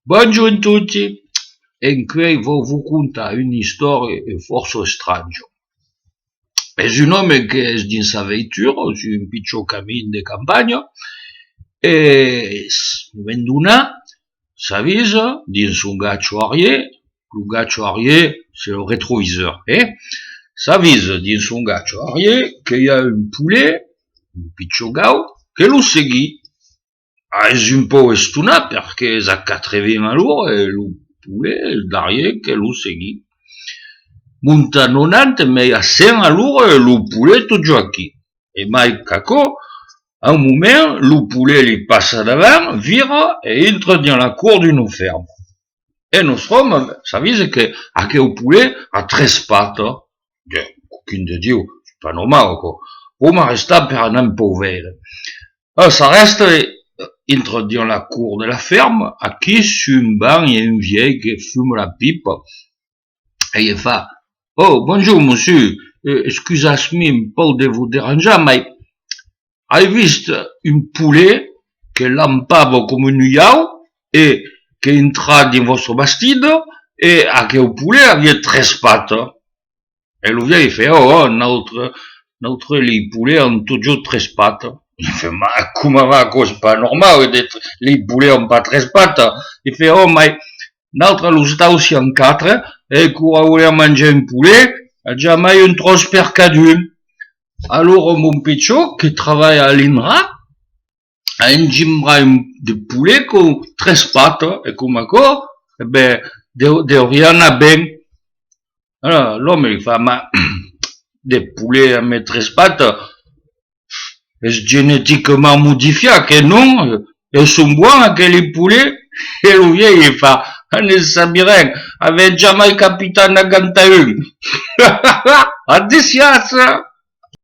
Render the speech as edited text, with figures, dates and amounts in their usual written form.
Buongiorno a tutti, e qui vou contar una storia força strange. És un home que és dins sa veitura, és un pitjor camí de campanya, e moment donat, s'avisa dins un gatxo arrière, le gatxo arrière, c'est le rétroviseur, s'avisa dins un gatxo arrière que hi ha un poulet, un pitjor gau, que lo segui. És un peu estonat perquè és a 80 a l'hora e el poulet darrière que lo segui. Monta 90, mais a 100 a l'hora e el poulet tot aquí. E mai caco, a un moment, le poulet li passa davant, vira e entra dans la cour d'une ferme. E nostre home s'avisa que aquell poulet a 3 pattes. Quin de Diu, c'est pas normal, quoi. Pour m'arrêter per anar un peu vere. Ça reste entre dans la cour de la ferme, aquí sur un banc, il y a un vieil qui fume la pipe, et il fait, oh, bonjour, monsieur, excusez-moi un peu de vous déranger, mais, j'ai vu un poulet qui lampava comme un iau, et qui entra dans votre bastide, et aquel poulet avait 13 pattes. Et le vieil, il fait, oh, notre les poulets ont toujours 13 pattes. Il fait, comment va, c'est pas normal, les poulets ont pas 13 pattes. Il fait, oh, mais, notre l'ostà aussi en 4, et quand on voulait manger un poulet, jamais un tros per cadun. Alors, mon pitchot, qui travaille à l'INRA, a engimbra de poulet con 13 pattes, et comme encore, eh ben, de rien à ben. Alors, l'homme, il fait, des poulets à mettre 13 pattes, est-ce génétiquement modifié, que non, ils sont bons, que les poulets, et le vieil, il fait, on ne savait rien, avec jamais capitaine à Gantaun. À des sciences.